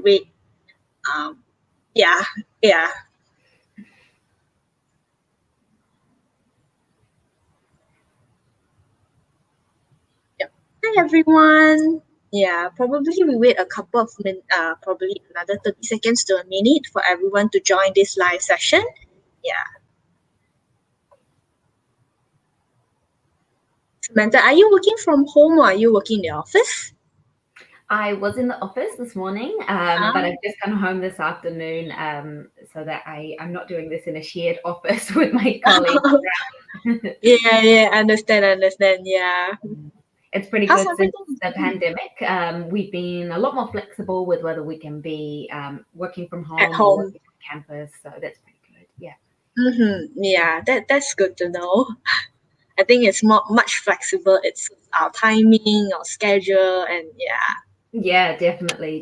rate. Yeah. Yep. Hi everyone. Yeah, probably we wait a couple of minutes, probably another 30 seconds to a minute for everyone to join this live session. Yeah. Samantha, are you working from home or are you working in the office? I was in the office this morning, but I've just come home this afternoon, so that I'm not doing this in a shared office with my colleagues. Yeah, understand, yeah. It's pretty How's good since everything? the pandemic. We've been a lot more flexible with whether we can be working from home At or home. working on campus, so that's pretty good. Yeah. Yeah, that's good to know. I think it's much flexible. It's our timing, our schedule, and yeah. Yeah, definitely.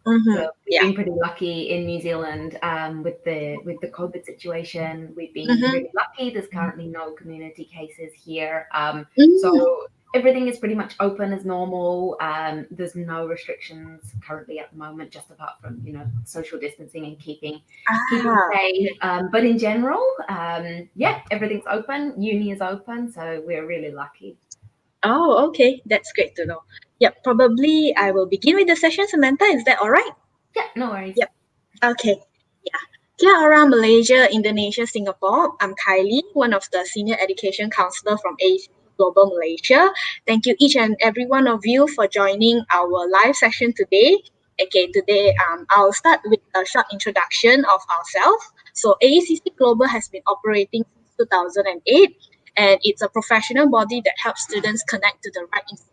So we've Yeah. been pretty lucky in New Zealand with the COVID situation. We've been really lucky. There's currently no community cases here, so everything is pretty much open as normal. There's no restrictions currently at the moment, just apart from social distancing and keeping safe. But in general, yeah, everything's open. Uni is open, so we're really lucky. Oh, okay, that's great to know. Yep, probably I will begin with the session, Samantha. Is that all right? Yeah, no worries. Yep. Okay. Yeah. Kia ora, Malaysia, Indonesia, Singapore. I'm Kylie, one of the senior education counselor from AECC Global Malaysia. Thank you each and every one of you for joining our live session today. Okay, today I'll start with a short introduction of ourselves. So AECC Global has been operating since 2008, and it's a professional body that helps students connect to the right institution.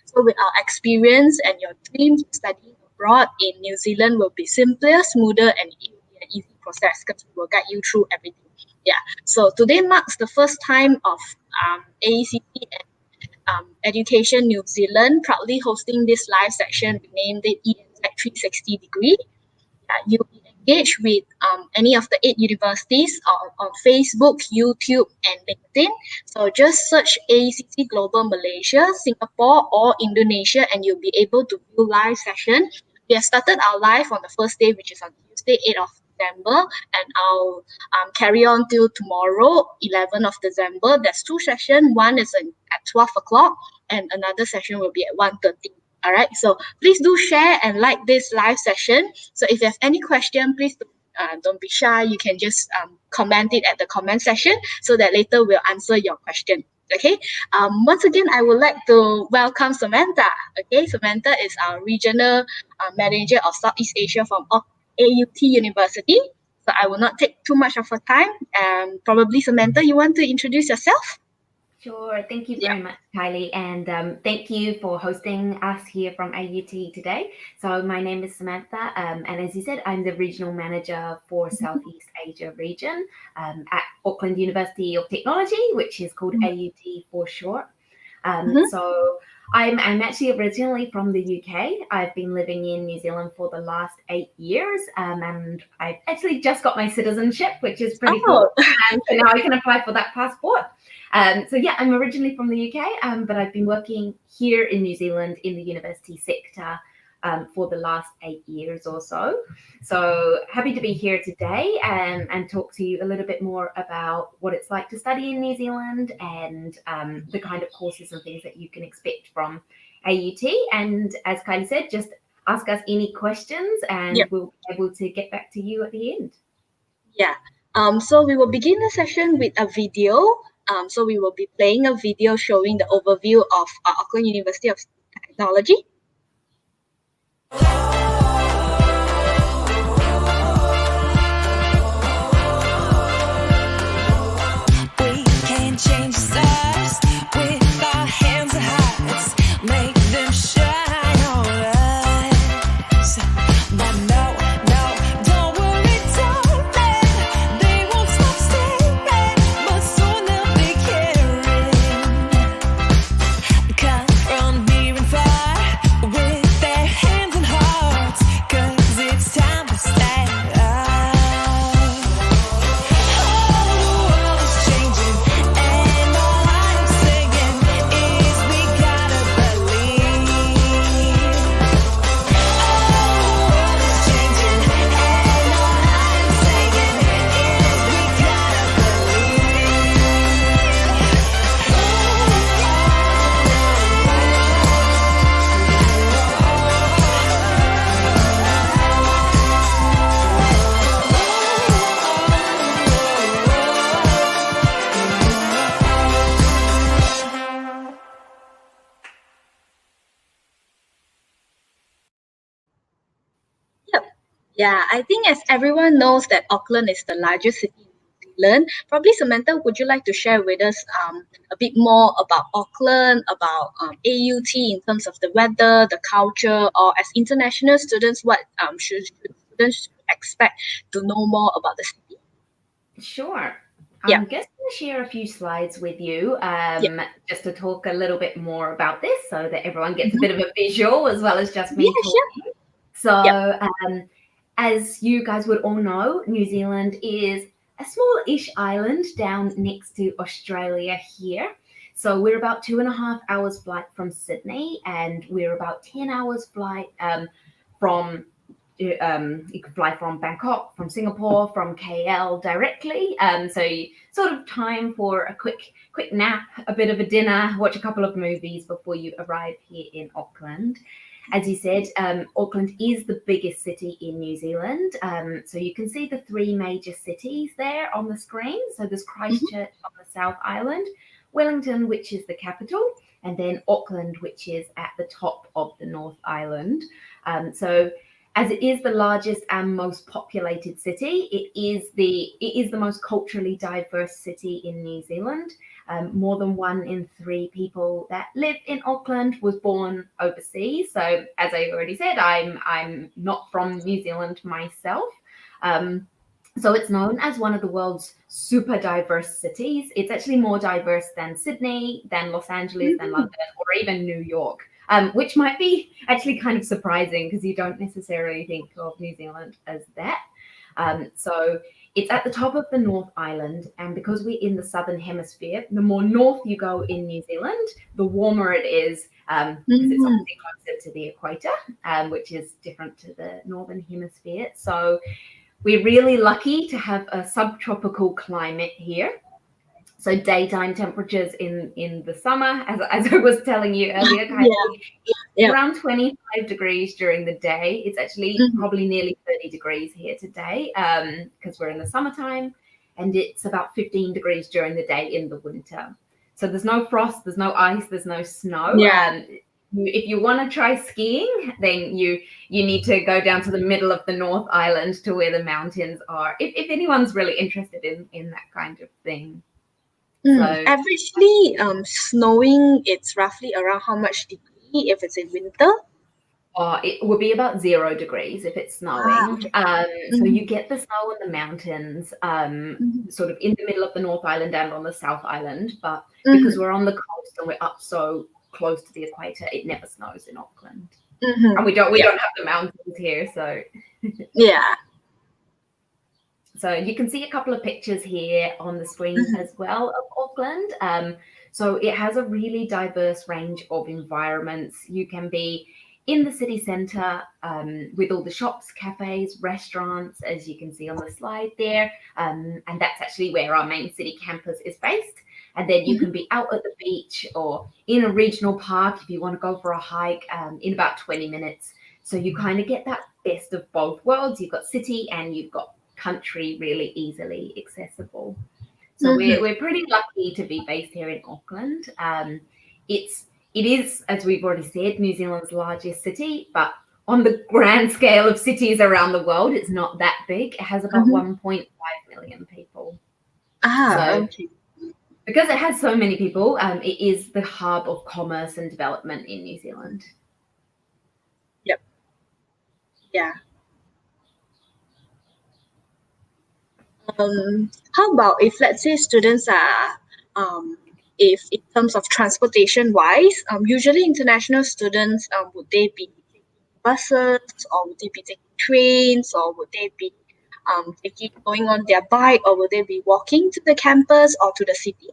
So with our experience and your dreams studying abroad in New Zealand will be simpler, smoother, and it will be an easy process because we will guide you through everything. Yeah. So today marks the first time of AECC and Education New Zealand proudly hosting this live section. We named it ENZ 360 degree. You'll be engaged with any of the 8 universities on Facebook, YouTube, and LinkedIn. So just search AECC Global Malaysia, Singapore, or Indonesia, and you'll be able to view live session. We have started our live on the first day, which is on Tuesday, 8th of December, and I'll carry on till tomorrow, 11th of December. There's 2 sessions. One is at 12 o'clock, and another session will be at 1:30. All right, so please do share and like this live session. So if you have any question, please don't be shy. You can just comment it at the comment section so that later we'll answer your question. Okay. Once again, I would like to welcome Samantha. Okay, Samantha is our regional manager of Southeast Asia from AUT University. So I will not take too much of her time. Probably Samantha, you want to introduce yourself? Sure. Thank you very much, Kylie. And thank you for hosting us here from AUT today. So my name is Samantha. And as you said, I'm the regional manager for Southeast Asia region at Auckland University of Technology, which is called AUT for short. So I'm actually originally from the UK. I've been living in New Zealand for the last 8 years, and I've actually just got my citizenship, which is pretty cool. And so now I can apply for that passport. So yeah, I'm originally from the UK, but I've been working here in New Zealand in the university sector for the last 8 years or so. So happy to be here today and talk to you a little bit more about what it's like to study in New Zealand and the kind of courses and things that you can expect from AUT. And as Kylie said, just ask us any questions and we'll be able to get back to you at the end. Yeah. So we will begin the session with a video. So we will be playing a video showing the overview of Auckland University of Technology. We can change size with our hands and hearts, make them shine alright. But no, don't worry, darling, they won't stop staring, but soon they'll be caring. Come from near and far, Yeah, I think as everyone knows that Auckland is the largest city in New Zealand. Probably Samantha, would you like to share with us a bit more about Auckland, about AUT in terms of the weather, the culture, or as international students, what should students expect to know more about the city? Sure. Yeah, I'm just going to share a few slides with you yeah, just to talk a little bit more about this so that everyone gets a mhm, bit of a visual as well as just me yeah, sure. talking. So, Yep. as you guys would all know, New Zealand is a small-ish island down next to Australia here. So we're about 2.5 hours flight from Sydney, and we're about 10 hours flight from you can fly from Bangkok, from Singapore, from KL directly. So you sort of time for a quick nap, a bit of a dinner, watch a couple of movies before you arrive here in Auckland. As you said, Auckland is the biggest city in New Zealand. So you can see the three major cities there on the screen. So there's Mhm, Christchurch on the South Island, Wellington, which is the capital, and then Auckland, which is at the top of the North Island. So as it is the largest and most populated city, it is the most culturally diverse city in New Zealand. More than 1 in 3 people that live in Auckland was born overseas. So, as I already said, I'm not from New Zealand myself. Um, so it's known as one of the world's super diverse cities. It's actually more diverse than Sydney, than Los Angeles, than mhm, London, or even New York, which might be actually kind of surprising because you don't necessarily think of New Zealand as that. So it's at the top of the North Island, and because we're in the southern hemisphere, the more north you go in New Zealand, the warmer it is, because it's mhm, obviously closer to the equator, which is different to the northern hemisphere. So we're really lucky to have a subtropical climate here. So daytime temperatures in the summer, as I was telling you earlier, yeah, Kylie, it's yeah, around 25 degrees during the day. It's actually mhm, probably nearly 30 degrees here today because we're in the summertime, and it's about 15 degrees during the day in the winter. So there's no frost, there's no ice, there's no snow. yeah. If you want to try skiing, then you need to go down to the middle of the North Island to where the mountains are. If anyone's really interested in that kind of thing. So Averagely, snowing, it's roughly around how much degree if it's in winter? it will be about 0 degrees if it's snowing. Okay. So Mhm, you get the snow in the mountains, mhm, sort of in the middle of the North Island and on the South Island. But because mhm, we're on the coast and we're up so close to the equator, it never snows in Auckland. And mhm. we Yeah, don't have the mountains here, so yeah. you can see a couple of pictures here on the screen Mhm, as well of Auckland. So it has a really diverse range of environments. You can be in the city centre with all the shops, cafes, restaurants, as you can see on the slide there. And that's actually where our main city campus is based. And then you mhm, can be out at the beach or in a regional park if you want to go for a hike in about 20 minutes. So you kind of get that best of both worlds. You've got city and you've got country really easily accessible. So mhm, we're pretty lucky to be based here in Auckland. It is, as we've already said, New Zealand's largest city, but on the grand scale of cities around the world, it's not that big. It has about mhm. 1.5 million people. So Okay. because it has so many people, it is the hub of commerce and development in New Zealand. Yep. Yeah. How about if let's say students are if in terms of transportation wise, usually international students would they be taking buses or would they be taking trains or would they be taking going on their bike or would they be walking to the campus or to the city?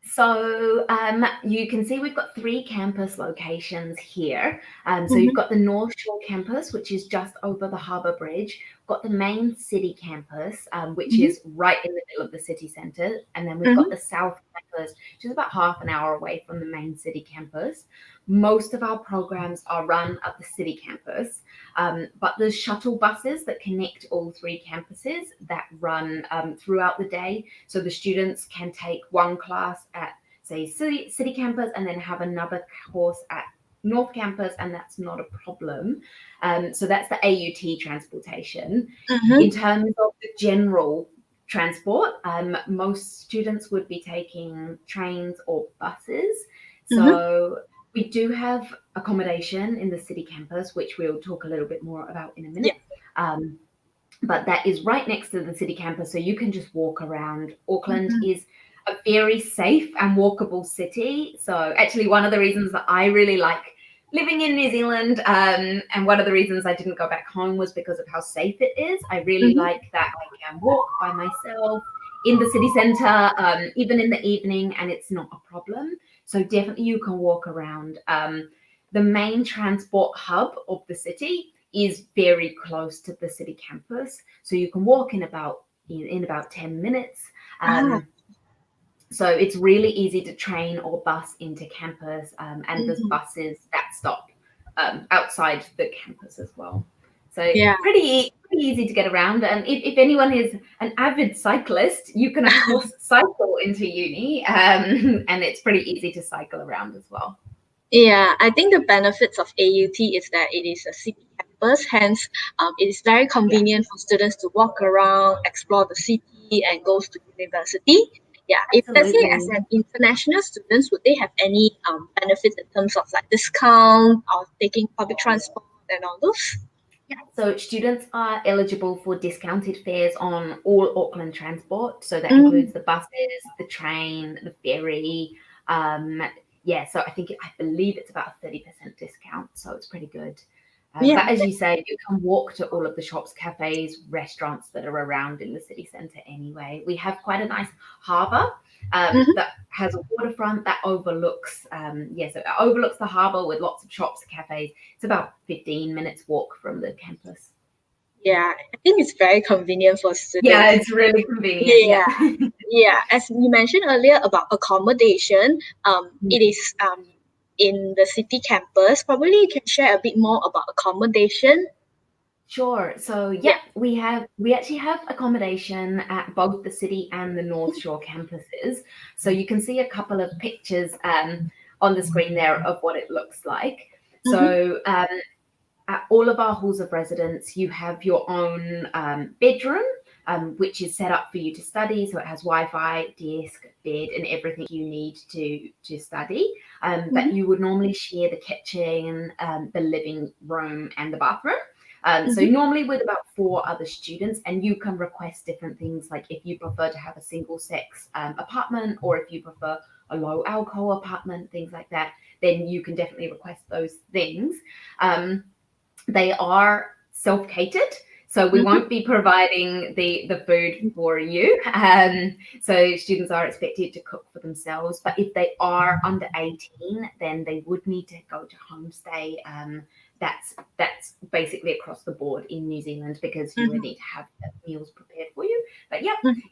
So you can see we've got 3 campus locations here. So you've Mm-hmm, got the North Shore campus, which is just over the harbour bridge. We've got the main city campus, which mm-hmm, is right in the middle of the city centre. And then we've got mm-hmm, the South campus, which is about half an hour away from the main city campus. Most of our programs are run at the city campus, but there's shuttle buses that connect all 3 campuses that run throughout the day. So the students can take one class at, say, city campus and then have another course at North Campus, and that's not a problem. So that's the AUT transportation. In terms of the general transport, most students would be taking trains or buses. So we do have accommodation in the city campus, which we'll talk a little bit more about in a minute. But that is right next to the city campus, so you can just walk around. Auckland is a very safe and walkable city. So actually one of the reasons that I really like living in New Zealand, and one of the reasons I didn't go back home was because of how safe it is. I really like that I can walk by myself in the city centre, even in the evening, and it's not a problem. So definitely you can walk around. The main transport hub of the city is very close to the city campus, so you can walk in about 10 minutes. So it's really easy to train or bus into campus, and there's buses that stop outside the campus as well. So pretty easy to get around. And if anyone is an avid cyclist, you can of course cycle into uni, and it's pretty easy to cycle around as well. Yeah, I think the benefits of AUT is that it is a city campus, hence it is very convenient for students to walk around, explore the city, and go to university. Yeah, if let's say as an international students, would they have any benefits in terms of like discount or taking public transport and all those? Yeah, so students are eligible for discounted fares on all Auckland transport. So that includes the buses, the train, the ferry. So I believe it's about a 30% discount. So it's pretty good. But as you say, you can walk to all of the shops, cafes, restaurants that are around in the city centre anyway. We have quite a nice harbour that has a waterfront that overlooks, so it overlooks the harbour with lots of shops, cafes. It's about 15 minutes walk from the campus. Yeah, I think it's very convenient for students. Yeah, it's really convenient. Yeah. As you mentioned earlier about accommodation, it is in the city campus. Probably you can share a bit more about accommodation. Sure. So we actually have accommodation at both the city and the North Shore campuses. So you can see a couple of pictures on the screen there of what it looks like. So at all of our halls of residence, you have your own bedroom, which is set up for you to study. So it has Wi-Fi, desk, bed, and everything you need to study. But you would normally share the kitchen, the living room, and the bathroom. So normally with about 4 other students, and you can request different things, like if you prefer to have a single sex apartment, or if you prefer a low alcohol apartment, things like that, then you can definitely request those things. They are self-catered, so we won't be providing the food for you. So students are expected to cook for themselves, but if they are under 18, then they would need to go to homestay. That's basically across the board in New Zealand, because you would need to have meals prepared for you. But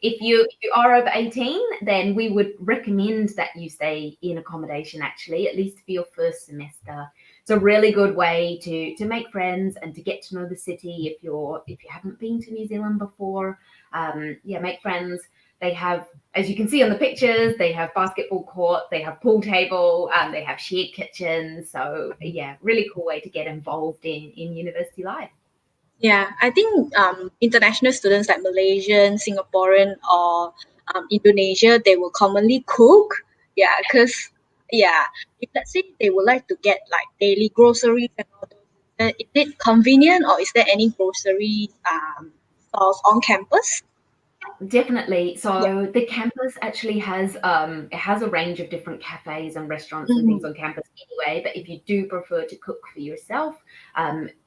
if you are over 18, then we would recommend that you stay in accommodation, actually, at least for your first semester. It's a really good way to make friends and to get to know the city if you haven't been to New Zealand before. Make friends. They have, as you can see on the pictures, they have basketball court, they have pool table, they have shared kitchens. So really cool way to get involved in university life. Yeah, I think international students like Malaysian, Singaporean, or Indonesia, they will commonly cook. Yeah, because if let's say they would like to get like daily groceries and all those, is it convenient, or is there any grocery stores on campus? Definitely. So the campus actually has a range of different cafes and restaurants and things on campus anyway. But if you do prefer to cook for yourself,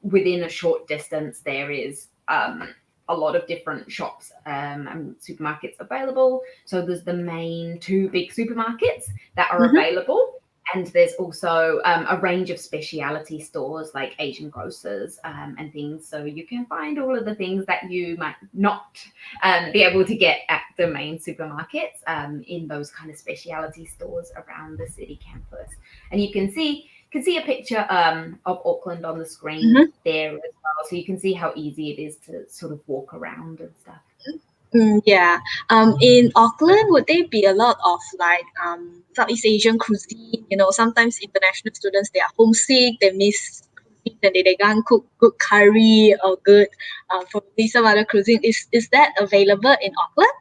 within a short distance there is a lot of different shops and supermarkets available. So there's the main 2 big supermarkets that are available. And there's also a range of specialty stores like Asian grocers and things. So you can find all of the things that you might not be able to get at the main supermarkets in those kind of specialty stores around the city campus. And you can see a picture of Auckland on the screen there as well. So you can see how easy it is to sort of walk around and stuff. Yeah. In Auckland, would there be a lot of like Southeast Asian cuisine? You know, sometimes international students they are homesick, they miss cuisine, and they can't cook good curry or good probably some other cuisine. Is that available in Auckland?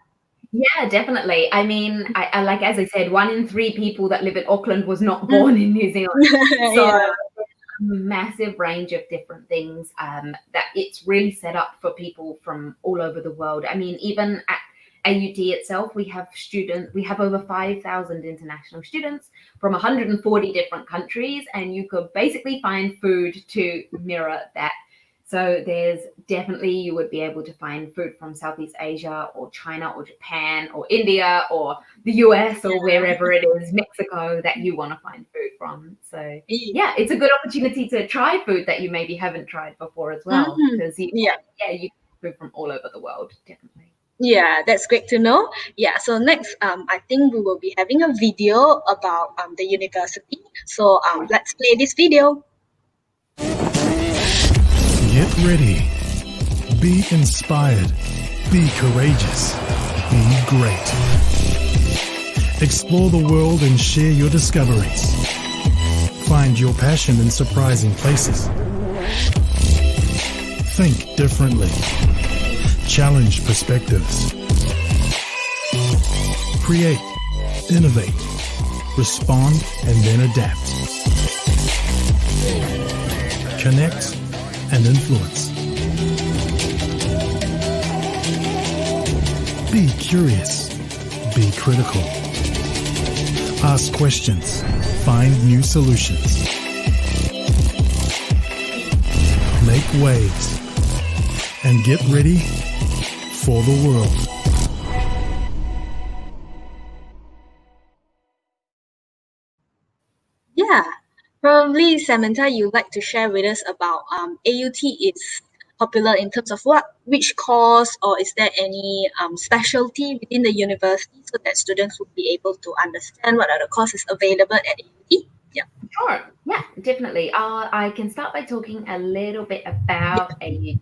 Yeah, definitely. I mean, I like as I said, 1 in 3 people that live in Auckland was not Mm. born in New Zealand. So Yeah. massive range of different things that it's really set up for people from all over the world. I mean, even at AUT itself, we have over 5,000 international students from 140 different countries, and you could basically find food to mirror that. So there's definitely, you would be able to find food from Southeast Asia or China or Japan or India or the US or wherever it is, Mexico, that you want to find food from. So yeah, it's a good opportunity to try food that you maybe haven't tried before as well, Mhm. because you Yeah. you get food from all over the world, definitely. Yeah, that's great to know. Yeah, so next, I think we will be having a video about the university. So let's play this video. Get ready. Be inspired. Be courageous. Be great. Explore the world and share your discoveries. Find your passion in surprising places. Think differently. Challenge perspectives. Create, innovate, respond, and then adapt. Connect and influence. Be curious. Be critical. Ask questions. Find new solutions. Make waves. And get ready for the world. Yeah, probably Samantha, you'd like to share with us about AUT is popular in terms of which course, or is there any specialty within the university so that students will be able to understand what are the courses available at AUT? Yeah. Sure. Yeah, definitely. I can start by talking a little bit about AUT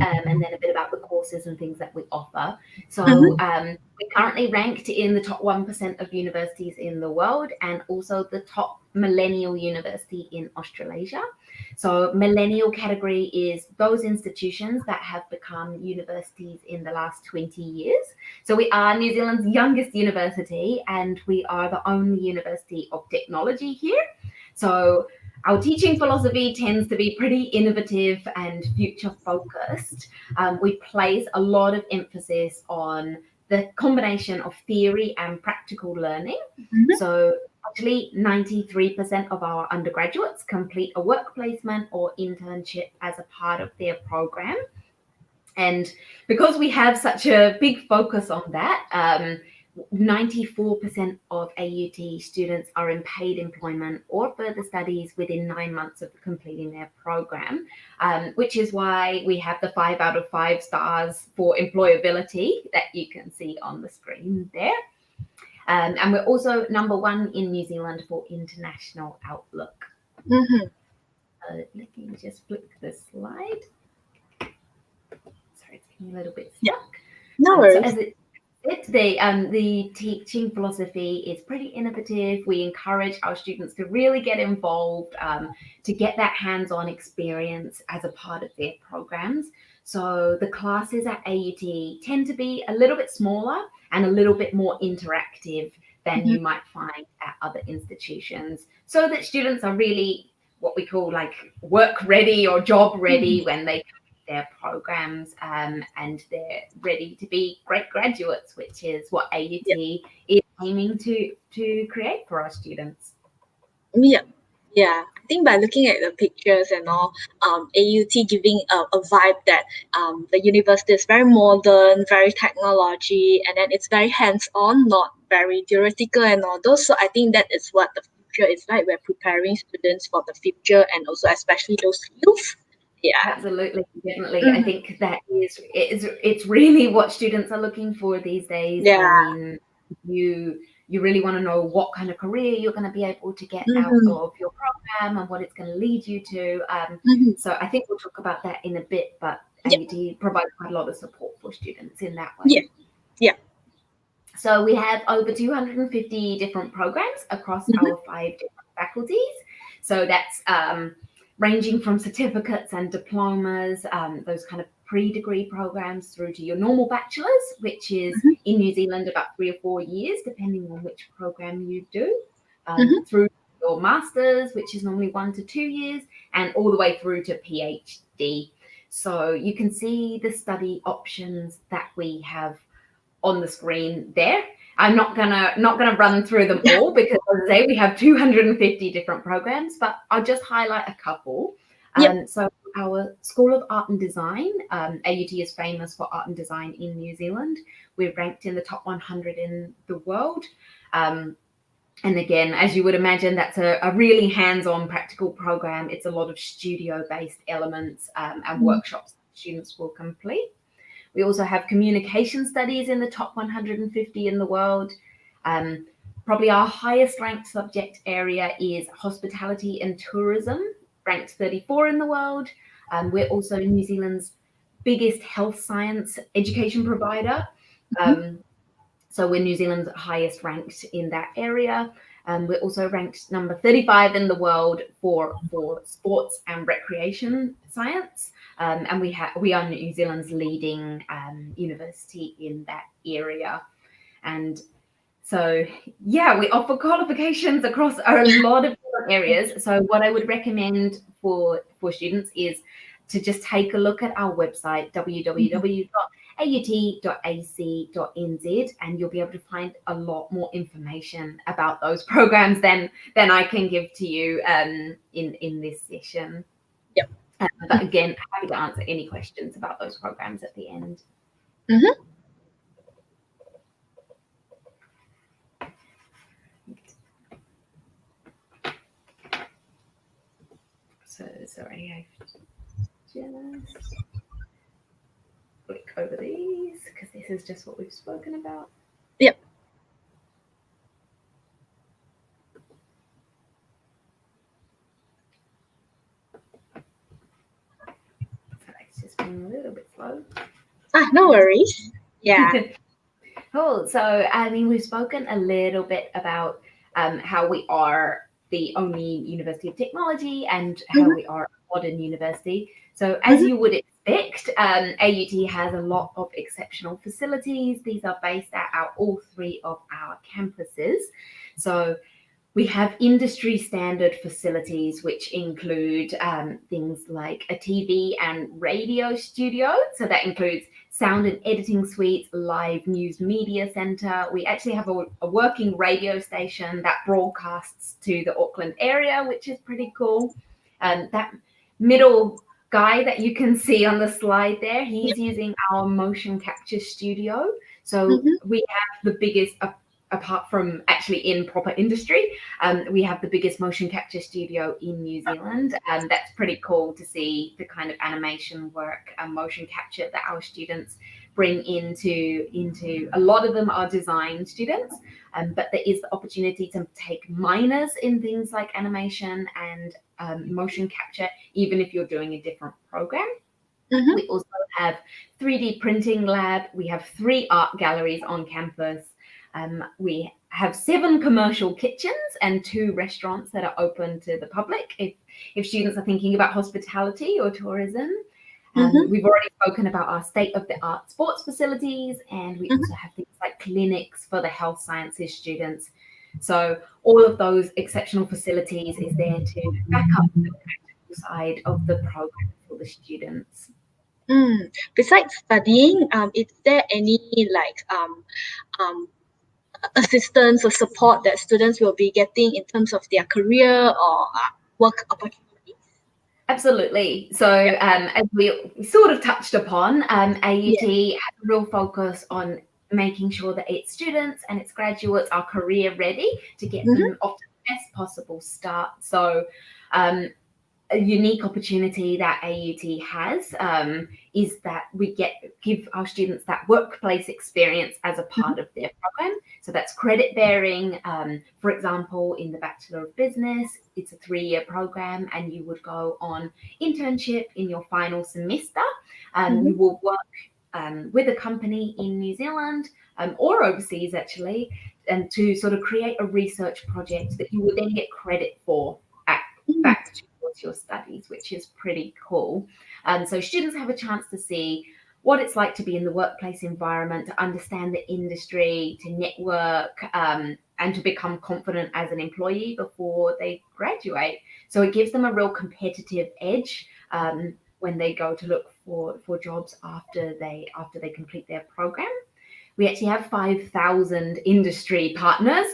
and then a bit about the courses and things that we offer. So, Mm-hmm. we're currently ranked in the top 1% of universities in the world and also the top millennial university in Australasia. So, millennial category is those institutions that have become universities in the last 20 years. So we are New Zealand's youngest university, and we are the only university of technology here. So our teaching philosophy tends to be pretty innovative and future focused. We place a lot of emphasis on the combination of theory and practical learning. Mm-hmm. So actually 93% of our undergraduates complete a work placement or internship as a part of their program. And because we have such a big focus on that, 94% of AUT students are in paid employment or further studies within 9 months of completing their program, which is why we have the 5 out of 5 stars for employability that you can see on the screen there. And we're also #1 in New Zealand for international outlook. Mm-hmm. Let me just flick the slide. Sorry, it's getting a little bit Yeah. stuck. No So worries. as it the teaching philosophy is pretty innovative. We encourage our students to really get involved, to get that hands-on experience as a part of their programs. So the classes at AUT tend to be a little bit smaller and a little bit more interactive than you might find at other institutions, so that students are really what we call like work ready or job ready when they their programs, and they're ready to be great graduates, which is what AUT is aiming to create for our students. Yeah. Yeah, I think by looking at the pictures and all, AUT giving a vibe that the university is very modern, very technology, and then it's very hands-on, not very theoretical and all those. So I think that is what the future is like. We're preparing students for the future and also especially those skills. Yeah. Absolutely, definitely. I think that it's really what students are looking for these days. Yeah. I mean, you really want to know what kind of career you're going to be able to get out Mm-hmm. of your program and what it's going to lead you to. Mm-hmm. So I think we'll talk about that in a bit, but Yeah. AUT provides quite a lot of support for students in that Yeah. way. Yeah. So we have over 250 different programs across our 5 different faculties. So that's ranging from certificates and diplomas, those kind of pre-degree programs, through to your normal bachelor's, which is in New Zealand about 3 or 4 years, depending on which program you do, through your master's, which is normally 1 to 2 years, and all the way through to PhD. So you can see the study options that we have on the screen there. I'm not gonna run through them all because, as I say, we have 250 different programs, but I'll just highlight a couple. So our School of Art and Design, AUT is famous for art and design in New Zealand. We're ranked in the top 100 in the world. And again, as you would imagine, that's a really hands-on practical program. It's a lot of studio-based elements and workshops that students will complete. We also have communication studies in the top 150 in the world. Probably our highest ranked subject area is hospitality and tourism, ranked 34 in the world. We're also New Zealand's biggest health science education provider. So we're New Zealand's highest ranked in that area. We're also ranked number 35 in the world for sports and recreation science. And we are New Zealand's leading university in that area. And so, yeah, we offer qualifications across a lot of different areas. So what I would recommend for students is to just take a look at our website, www.aut.ac.nz, and you'll be able to find a lot more information about those programs than I can give to you in this session. Yep. But again, happy to answer any questions about those programs at the end. So sorry, I just click over these because this is just what we've spoken about. Yep. Sorry, it's just been a little bit slow. No worries. Yeah. Cool. So, I mean, we've spoken a little bit about how we are the only University of Technology and how we are a modern university. So, as you would expect, AUT has a lot of exceptional facilities. These are based at all 3 of our campuses. So, we have industry standard facilities, which include things like a TV and radio studio. So that includes sound and editing suites, live news media centre. We actually have a working radio station that broadcasts to the Auckland area, which is pretty cool. That middle guy that you can see on the slide there, he's using our motion capture studio. So we have the biggest, apart from actually in proper industry, we have the biggest motion capture studio in New Zealand. And that's pretty cool to see the kind of animation work and motion capture that our students bring into a lot of them are design students, but there is the opportunity to take minors in things like animation and motion capture, even if you're doing a different program. We also have 3D printing lab. We have 3 art galleries on campus. We have 7 commercial kitchens and 2 restaurants that are open to the public if students are thinking about hospitality or tourism. We've already spoken about our state-of-the-art sports facilities, and we also have things like clinics for the health sciences students. So all of those exceptional facilities is there to back up the practical side of the program for the students. Besides studying, is there any assistance or support that students will be getting in terms of their career or work opportunities? Absolutely. So as we sort of touched upon, AUT has a real focus on making sure that its students and its graduates are career ready to get them off to the best possible start. So a unique opportunity that AUT has is that we give our students that workplace experience as a part of their program. So that's credit bearing. For example, in the Bachelor of Business, it's a 3-year program, and you would go on internship in your final semester. You will work with a company in New Zealand or overseas actually, and to sort of create a research project that you will then get credit for back towards your studies, which is pretty cool. So students have a chance to see what it's like to be in the workplace environment, to understand the industry, to network, and to become confident as an employee before they graduate. So it gives them a real competitive edge when they go to look for jobs after they complete their program. We actually have 5,000 industry partners,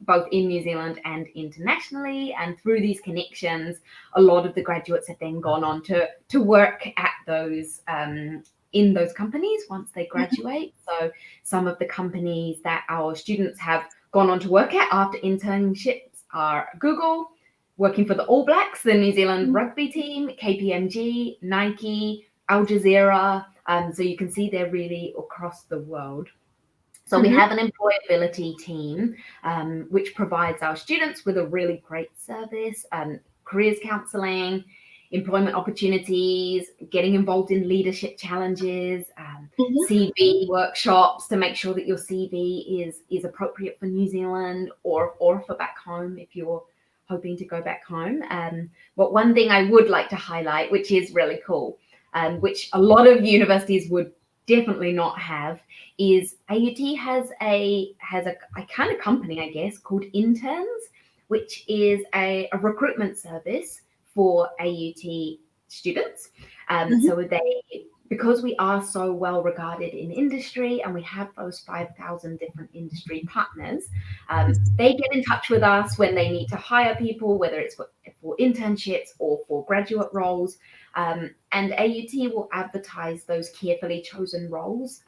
both in New Zealand and internationally. And through these connections, a lot of the graduates have then gone on to work at those in those companies once they graduate. So some of the companies that our students have gone on to work at after internships are Google, working for the All Blacks, the New Zealand rugby team, KPMG, Nike, Al Jazeera. So you can see they're really across the world. So we have an employability team, which provides our students with a really great service, careers counselling, employment opportunities, getting involved in leadership challenges, CV workshops to make sure that your CV is appropriate for New Zealand or for back home if you're hoping to go back home. But one thing I would like to highlight, which is really cool, which a lot of universities would definitely not have, is AUT has a kind of company, I guess, called Interns, which is a recruitment service for AUT students. So because we are so well regarded in industry and we have those 5,000 different industry partners, they get in touch with us when they need to hire people, whether it's for internships or for graduate roles. And AUT will advertise those carefully chosen roles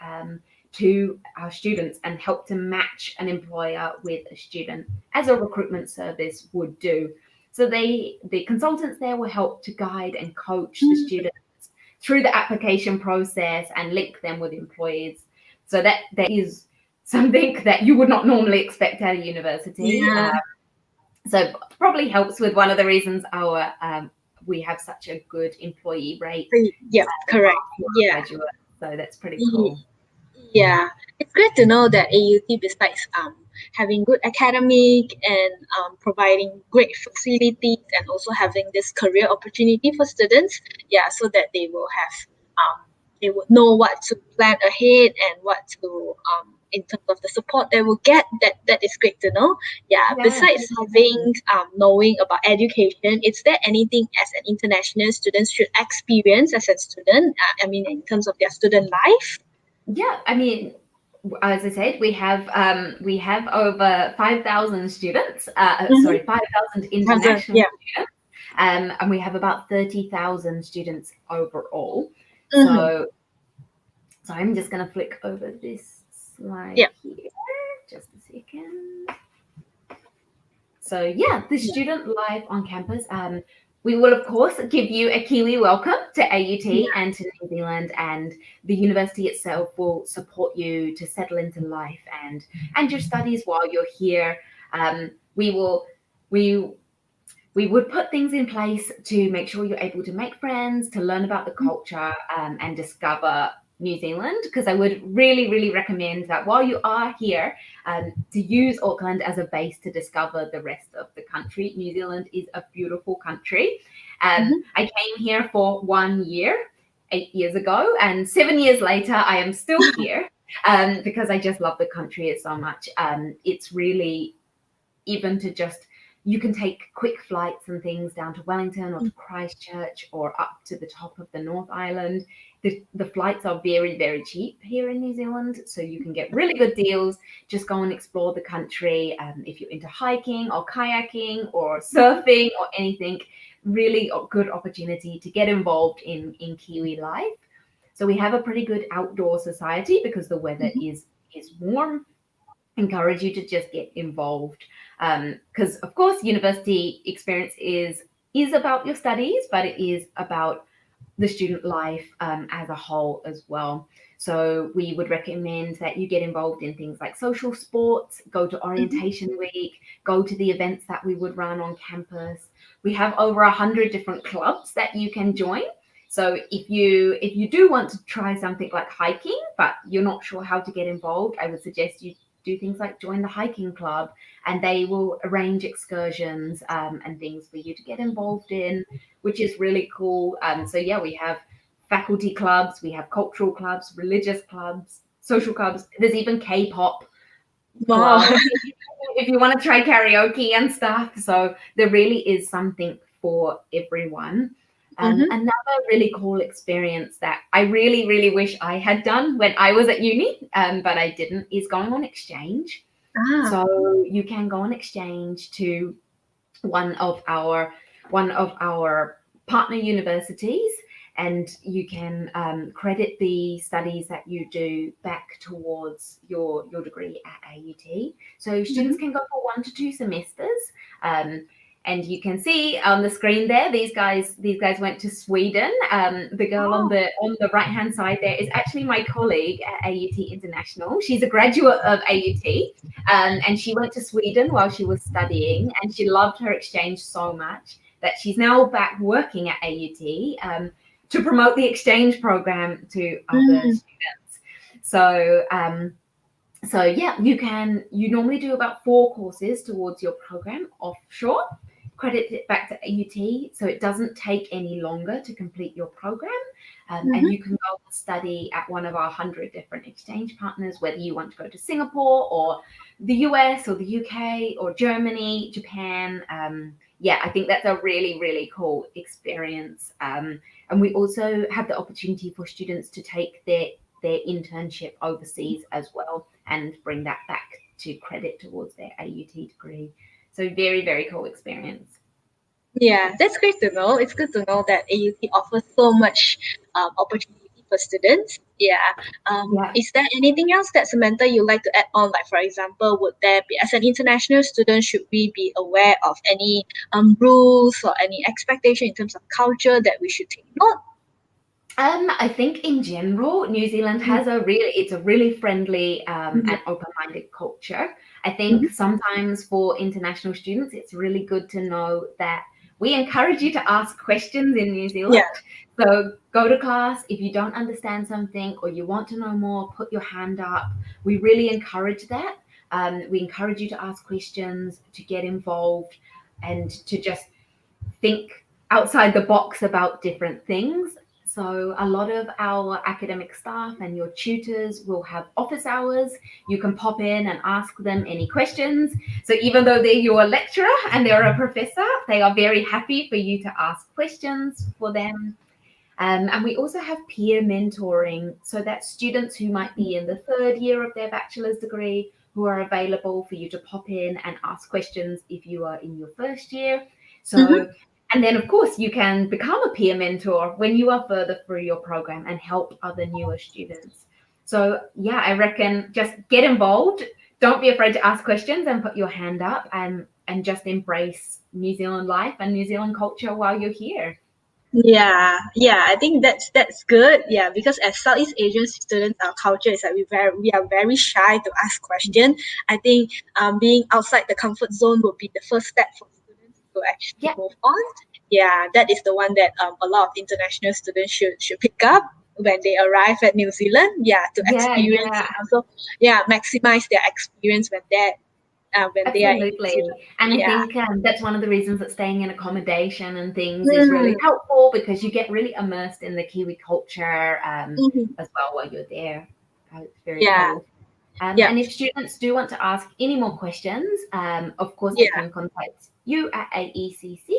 to our students and help to match an employer with a student, as a recruitment service would do. So the consultants there will help to guide and coach the students through the application process and link them with employers. So that is something that you would not normally expect at a university. So probably helps with one of the reasons our we have such a good employee rate. Yeah, correct. Yeah. Graduates. So that's pretty cool. Yeah, it's great to know that AUT, besides having good academic and providing great facilities and also having this career opportunity for students, so that they will have they would know what to plan ahead and what to in terms of the support they will get. That is great to know. Besides having knowing about education, is there anything as an international student should experience as a student? I mean, in terms of their student life. Yeah, I mean, as I said, we have over 5,000 students. 5,000 international students, and we have about 30,000 students overall. So I'm just going to flick over this slide here, just a second. So the student life on campus. We will, of course, give you a Kiwi welcome to AUT and to New Zealand, and the university itself will support you to settle into life and your studies while you're here. We would put things in place to make sure you're able to make friends, to learn about the culture, and discover New Zealand, because I would really, really recommend that while you are here, to use Auckland as a base to discover the rest of the country. New Zealand is a beautiful country. I came here for 1 year, 8 years ago, and 7 years later, I am still here because I just love the country so much. It's really, even to just, you can take quick flights and things down to Wellington or to Christchurch or up to the top of the North Island. The flights are very, very cheap here in New Zealand, so you can get really good deals. Just go and explore the country. If you're into hiking or kayaking or surfing or anything, really a good opportunity to get involved in Kiwi life. So we have a pretty good outdoor society because the weather is warm. Encourage you to just get involved, because of course university experience is about your studies, but it is about the student life as a whole as well. So we would recommend that you get involved in things like social sports, go to orientation week, go to the events that we would run on campus. We have over 100 different clubs that you can join. So if you do want to try something like hiking, but you're not sure how to get involved, I would suggest you do things like join the hiking club, and they will arrange excursions and things for you to get involved in, which is really cool. So yeah, we have faculty clubs, we have cultural clubs, religious clubs, social clubs. There's even K-pop Wow. club if you want to try karaoke and stuff. So there really is something for everyone. Another really cool experience that I really, really wish I had done when I was at uni, but I didn't, is going on exchange. So you can go on exchange to one of our partner universities, and you can credit the studies that you do back towards your degree at AUT. So students can go for 1 to 2 semesters. And you can see on the screen there, these guys went to Sweden. The girl on the right hand side there is actually my colleague at AUT International. She's a graduate of AUT, and she went to Sweden while she was studying, and she loved her exchange so much that she's now back working at AUT to promote the exchange program to other students. So yeah, you normally do about 4 courses towards your program offshore, credit it back to AUT, so it doesn't take any longer to complete your program. And you can go and study at one of our 100 different exchange partners, whether you want to go to Singapore or the US or the UK or Germany, Japan. Yeah, I think that's a really, really cool experience. And we also have the opportunity for students to take their internship overseas as well and bring that back to credit towards their AUT degree. So very, very cool experience. Yeah, that's great to know. It's good to know that AUT offers so much opportunity for students. Yeah. Is there anything else that Samantha you'd like to add on? Like, for example, would there be, as an international student, should we be aware of any rules or any expectation in terms of culture that we should take note? I think in general, New Zealand has a really friendly and open-minded culture. I think sometimes for international students, it's really good to know that we encourage you to ask questions in New Zealand. Yeah. So go to class. If you don't understand something or you want to know more, put your hand up. We really encourage that. We encourage you to ask questions, to get involved, and to just think outside the box about different things. So a lot of our academic staff and your tutors will have office hours. You can pop in and ask them any questions. So even though they're your lecturer and they're a professor, they are very happy for you to ask questions for them. And we also have peer mentoring, so that students who might be in the 3rd year of their bachelor's degree who are available for you to pop in and ask questions if you are in your 1st year. So and then, of course, you can become a peer mentor when you are further through your program and help other newer students. So, yeah, I reckon just get involved. Don't be afraid to ask questions and put your hand up, and just embrace New Zealand life and New Zealand culture while you're here. Yeah, I think that's good. Yeah, because as Southeast Asian students, our culture is that we are very shy to ask questions. I think being outside the comfort zone would be the first step for students to actually move on. Yeah, that is the one that a lot of international students should pick up when they arrive at New Zealand. Yeah, to experience and also maximize their experience when they are in New Zealand. And I think that's one of the reasons that staying in accommodation and things is really helpful, because you get really immersed in the Kiwi culture as well while you're there. It's very cool. And if students do want to ask any more questions, of course they can contact you at AECC,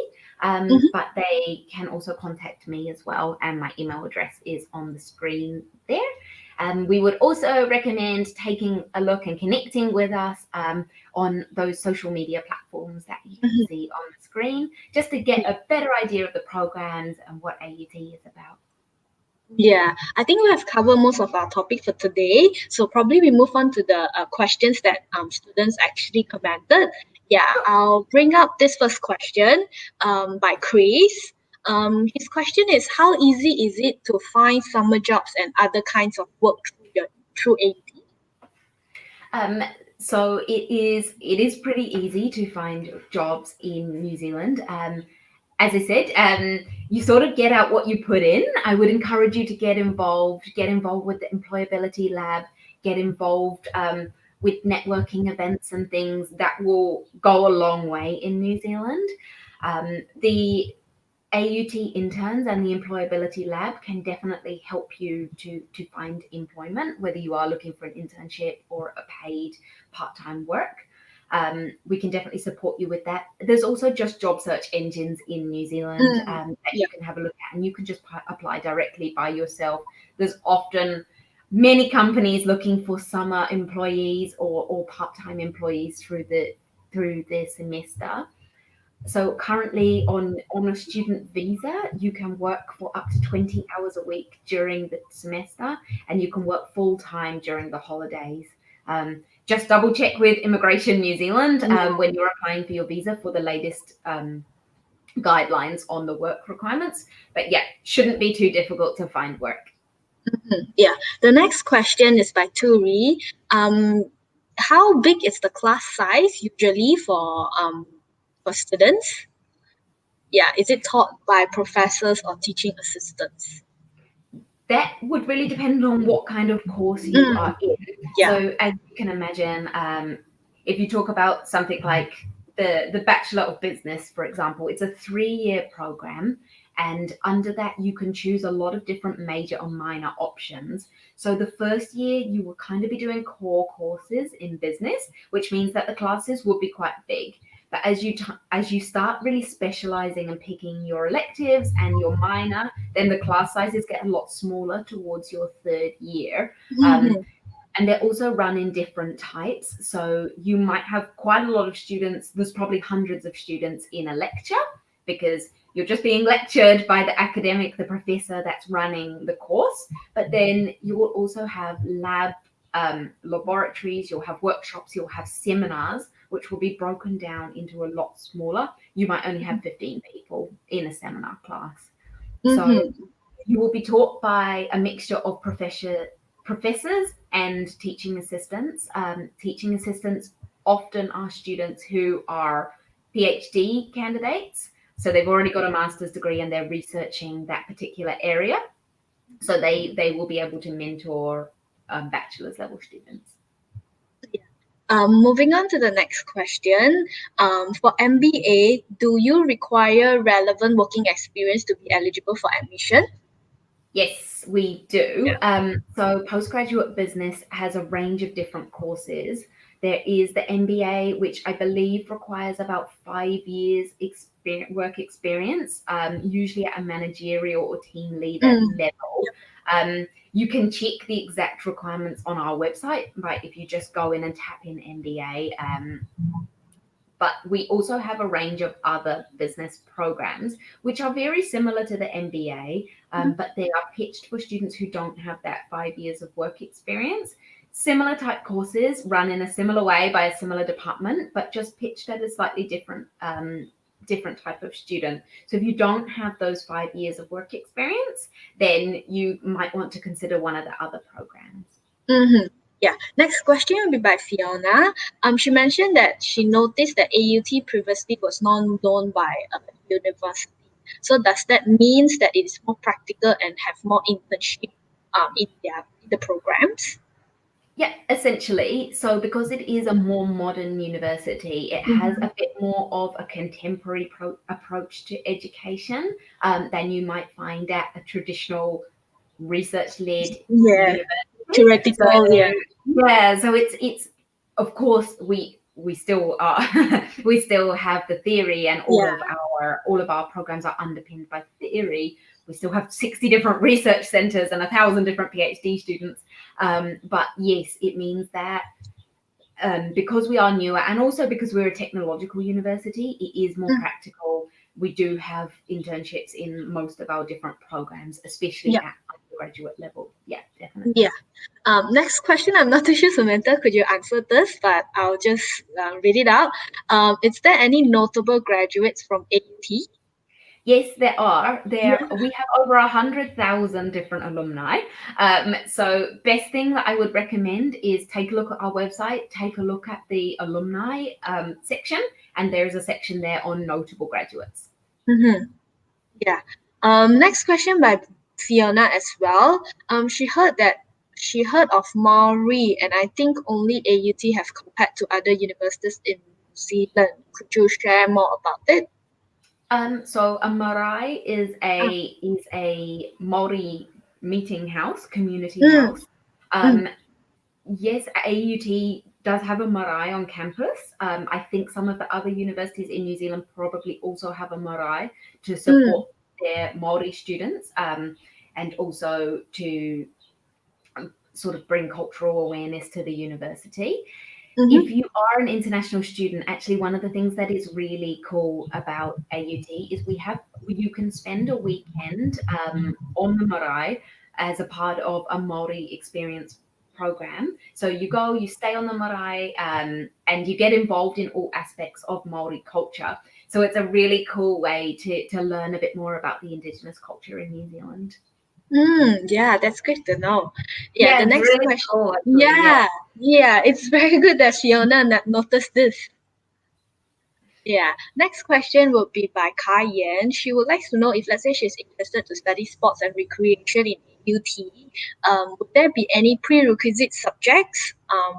but they can also contact me as well, and my email address is on the screen there. We would also recommend taking a look and connecting with us on those social media platforms that you can see on the screen, just to get a better idea of the programs and what AUT is about. Yeah, I think we have covered most of our topic for today. So probably we move on to the questions that students actually commented. Yeah, I'll bring up this first question by Chris. His question is, how easy is it to find summer jobs and other kinds of work through AUT? So it is pretty easy to find jobs in New Zealand. as I said, you sort of get out what you put in. I would encourage you to get involved with the employability lab, get involved with networking events and things. That will go a long way in New Zealand. The AUT interns and the employability lab can definitely help you to find employment, whether you are looking for an internship or a paid part-time work. We can definitely support you with that. There's also just job search engines in New Zealand that you can have a look at, and you can just apply directly by yourself. There's often many companies looking for summer employees or part-time employees through their semester. So currently on a student visa, you can work for up to 20 hours a week during the semester, and you can work full time during the holidays. Just double check with Immigration New Zealand when you're applying for your visa for the latest guidelines on the work requirements. But yeah, shouldn't be too difficult to find work. Yeah. The next question is by Turi. How big is the class size usually for students? Yeah, is it taught by professors or teaching assistants? That would really depend on what kind of course you are in. Yeah. So as you can imagine, if you talk about something like the Bachelor of Business, for example, it's a 3-year program. And under that, you can choose a lot of different major or minor options. So the first year, you will kind of be doing core courses in business, which means that the classes will be quite big. But as you start really specializing and picking your electives and your minor, then the class sizes get a lot smaller towards your 3rd year. And they're also run in different types. So you might have quite a lot of students. There's probably hundreds of students in a lecture because you're just being lectured by the academic, the professor that's running the course. But then you will also have laboratories, you'll have workshops, you'll have seminars, which will be broken down into a lot smaller. You might only have 15 people in a seminar class. So you will be taught by a mixture of professors and teaching assistants. Teaching assistants often are students who are PhD candidates. So they've already got a master's degree and they're researching that particular area. So they will be able to mentor bachelor's level students. Moving on to the next question. For MBA, do you require relevant working experience to be eligible for admission? Yes, we do. So postgraduate business has a range of different courses. There is the MBA, which I believe requires about 5 years work experience, usually at a managerial or team leader level. You can check the exact requirements on our website, right? If you just go in and tap in MBA. But we also have a range of other business programs, which are very similar to the MBA, but they are pitched for students who don't have that 5 years of work experience. Similar type courses run in a similar way by a similar department, but just pitched at a slightly different type of student. So if you don't have those 5 years of work experience, then you might want to consider one of the other programs. Yeah. Next question will be by Fiona. She mentioned that she noticed that AUT previously was not known by a university. So does that mean that it is more practical and have more internship in the programs? Yeah, essentially. So because it is a more modern university, it has a bit more of a contemporary approach to education than you might find at a traditional research-led university. Theoretical, So it's of course we still are we still have the theory, and all of our programs are underpinned by theory. We still have 60 different research centers and 1,000 different PhD students. But yes, it means that because we are newer, and also because we're a technological university, it is more practical. We do have internships in most of our different programs, especially at undergraduate level. Yeah, definitely. Yeah. Next question. I'm not too sure, Samantha, could you answer this? But I'll just read it out. Is there any notable graduates from AUT? Yes, there are. We have over 100,000 different alumni. So best thing that I would recommend is take a look at our website, take a look at the alumni section, and there's a section there on notable graduates. Mm-hmm. Yeah. Next question by Fiona as well. She heard of Maori, and I think only AUT have compared to other universities in New Zealand. Could you share more about it? So a marae Ah, is a Māori meeting house, community mm, house. mm, Um, yes, AUT does have a marae on campus. I think some of the other universities in New Zealand probably also have a marae to mm, support their Māori students, and also to sort of bring cultural awareness to the university. If mm-hmm, you are an international student, actually one of the things that is really cool about AUT is you can spend a weekend on the marae as a part of a Māori experience program. So you go, you stay on the marae, and you get involved in all aspects of Māori culture. So it's a really cool way to learn a bit more about the Indigenous culture in New Zealand. yeah, that's great to know. Yeah, Yeah, the it's next really question. cool actually. Yeah. Yeah, yeah, it's very good that Fiona noticed this. Yeah. Next question will be by Kai Yan. She would like to know if, let's say, she's interested to study sports and recreation in UT, would there be any prerequisite subjects?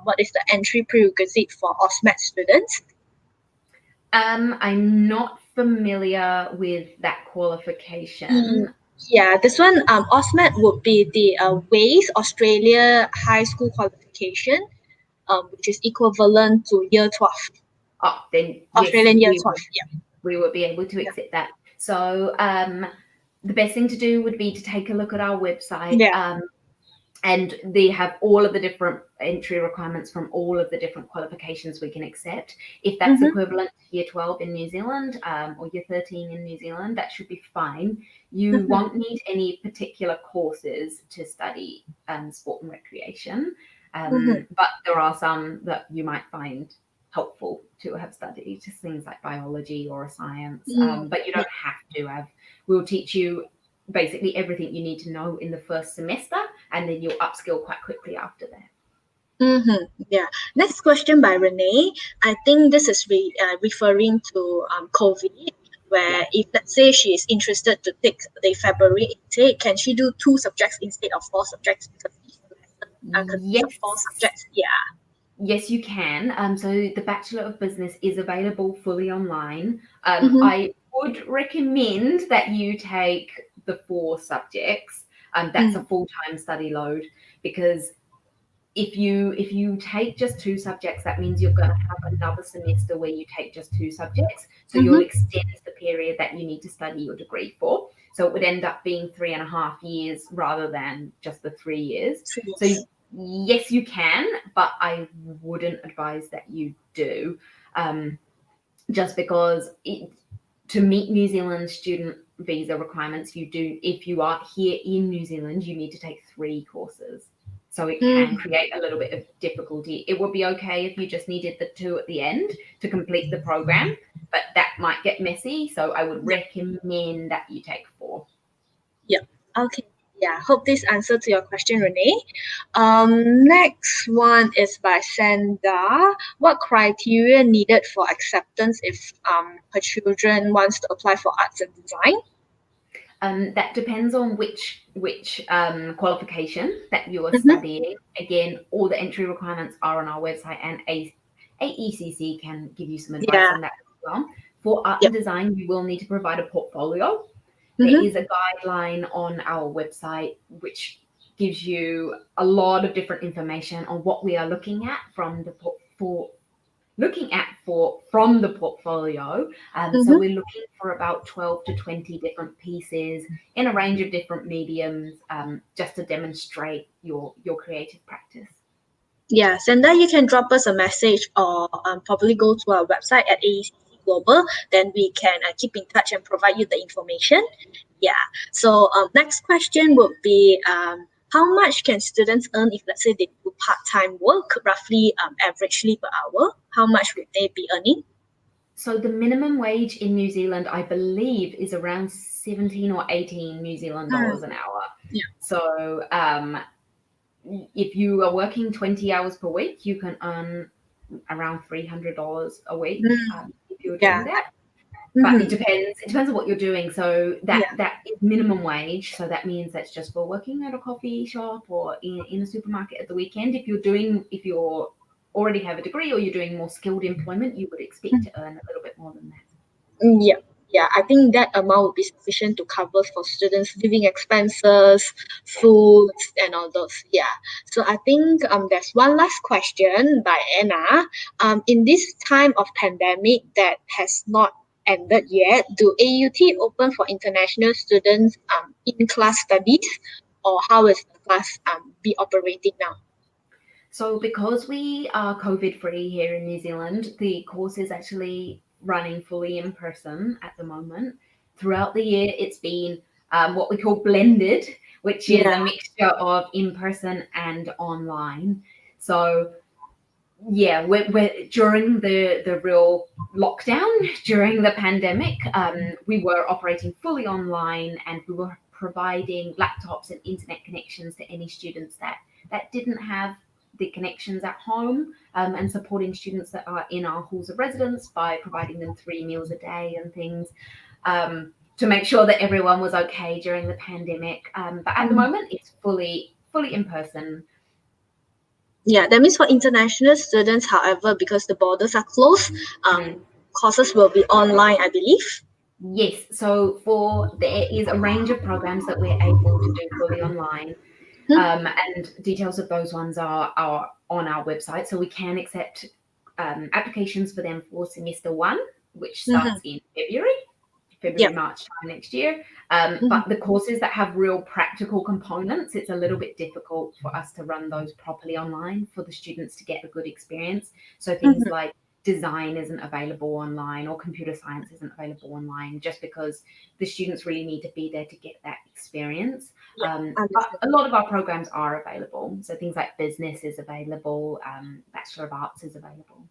What is the entry prerequisite for OSMET students? I'm not familiar with that Mm, qualification. yeah, this one, OSMET would be the WACE Australia High School Qualification, which is equivalent to Year 12, Oh, then yes, Australian Year 12. Yeah. we would be able to accept that. So the best thing to do would be to take a look at our website. Yeah. And they have all of the different entry requirements from all of the different qualifications we can accept. If that's Mm-hmm. equivalent to year 12 in New Zealand, or year 13 in New Zealand, that should be fine. You Mm-hmm. won't need any particular courses to study sport and recreation, Mm-hmm. but there are some that you might find helpful to have studied, just things like biology or science, Mm, but you yeah. don't have to have. We'll teach you basically everything you need to know in the first semester, and then you'll upskill quite quickly after that. Mm-hmm. Yeah. Next question by Renee. I think this is referring to COVID, Yeah. where if, let's say, she is interested to take the February intake, can she do 2 subjects instead of 4 subjects? Because each lesson consists of Yes. 4 subjects. Yeah. Yes, you can. So the Bachelor of Business is available fully online. Mm-hmm. I would recommend that you take the 4 subjects. That's a Mm, full-time study load, because if you take just 2 subjects, that means you're going to have another semester where you take just 2 subjects. So you'll mm-hmm. extend the period that you need to study your degree for. So it would end up being 3.5 years rather than just the 3 years. So, So yes. yes, you can, but I wouldn't advise that you do, just because to meet New Zealand student visa requirements, if you are here in New Zealand, you need to take 3 courses. So it can Mm, create a little bit of difficulty. It would be okay if you just needed the 2 at the end to complete the program, but that might get messy. So I would yeah. recommend that you take 4. Yeah. Okay. Yeah. Hope this answered to your question, Renee. Next one is by Sanda. What criteria needed for acceptance if her children wants to apply for arts and design? That depends on which qualification that you are Mm-hmm. studying. Again, all the entry requirements are on our website, and AECC can give you some advice Yeah. on that as well. For art and Yep. design, you will need to provide a portfolio. There Mm-hmm. is a guideline on our website which gives you a lot of different information on what we are looking at from the portfolio. So Mm-hmm. we're looking for about 12 to 20 different pieces in a range of different mediums, just to demonstrate your creative practice. Yes, and then you can drop us a message or probably go to our website at AECC Global. Then we can keep in touch and provide you the information. Yeah. So next question would be how much can students earn if, let's say, they do part-time work, roughly averagely per hour? How much would they be earning? So the minimum wage in New Zealand, I believe, is around 17 or 18 New Zealand Mm, dollars an hour. yeah. So if you are working 20 hours per week, you can earn around $300 a week, Mm, if you're doing yeah. that. But it Mhm. depends on what you're doing. So Yeah. that is minimum wage. So that means that's just for working at a coffee shop or in a supermarket at the weekend. If you're already have a degree or you're doing more skilled employment, you would expect to earn a little bit more than that. Yeah, yeah. I think that amount would be sufficient to cover for students' living expenses, foods, and all those. Yeah. So I think there's one last question by Anna. In this time of pandemic that has not ended yet, do AUT open for international students in class studies, or how is the class be operating now? So because we are COVID free here in New Zealand, the course is actually running fully in person at the moment. Throughout the year, it's been what we call blended, which is Yeah. a mixture of in person and online. So yeah, we're during the real lockdown during the pandemic, we were operating fully online, and we were providing laptops and internet connections to any students that didn't have the connections at home, and supporting students that are in our halls of residence by providing them 3 meals a day and things, to make sure that everyone was okay during the pandemic. But at the moment, it's fully in person. Yeah, that means for international students, however, because the borders are closed, Mm. courses will be online, I believe. Yes, so there is a range of programs that we're able to do fully online, and details of those ones are on our website. So we can accept applications for them for semester one, which Mm-hmm. starts in February, Yep. March time next year. Mm-hmm. But the courses that have real practical components, it's a little bit difficult for us to run those properly online for the students to get a good experience. So things Mm-hmm. like design isn't available online, or computer science isn't available online, just because the students really need to be there to get that experience. Yeah, But understand. a lot of our programs are available. So things like business is available, Bachelor of Arts is available.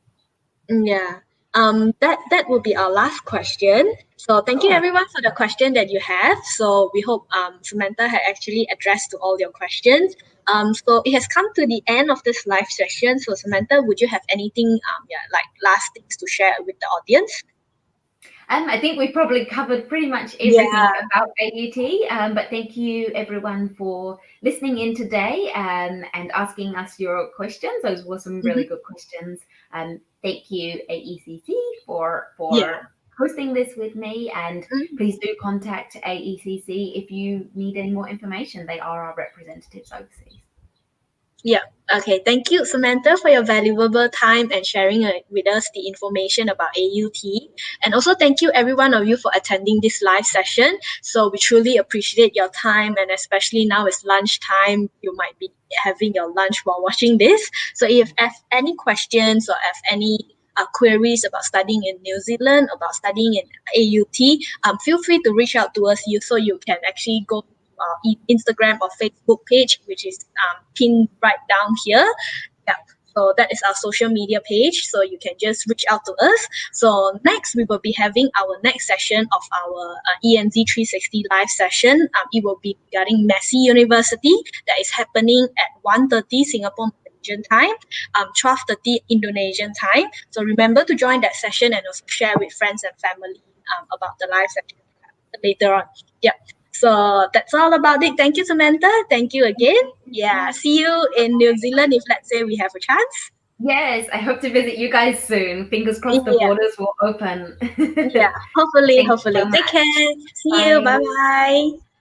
Yeah. That will be our last question. So thank you Cool. everyone for the question that you have. So we hope Samantha had actually addressed to all your questions. So it has come to the end of this live session. So Samantha, would you have anything like last things to share with the audience? I think we've probably covered pretty much everything Yeah. about AUT, but thank you everyone for listening in today, and asking us your questions. Those were some really Mm-hmm. good questions. Thank you AECC Yeah. for hosting this with me, and Mm-hmm. please do contact AECC if you need any more information. They are our representatives overseas. Yeah. Okay. Thank you, Samantha, for your valuable time and sharing with us the information about AUT. And also, thank you, every one of you, for attending this live session. So, we truly appreciate your time. And especially now it's lunchtime, you might be having your lunch while watching this. So, if you have any questions or have any queries about studying in New Zealand, about studying in AUT, feel free to reach out to us. So you can actually go Instagram or Facebook page, which is pinned right down here. Yeah. So that is our social media page. So you can just reach out to us. So next, we will be having our next session of our ENZ 360 live session. It will be regarding Massey University that is happening at 1:30 Singapore Malaysian time, 12:30 Indonesian time. So remember to join that session and also share with friends and family about the live session later on. Yeah. So that's all about it. Thank you, Samantha. Thank you again. Yeah. See you in New Zealand if let's say we have a chance. Yes, I hope to visit you guys soon. Fingers crossed the Yeah. borders will open. Yeah. Hopefully, Thank you hopefully. so Take care. much. See you. Bye Bye. bye.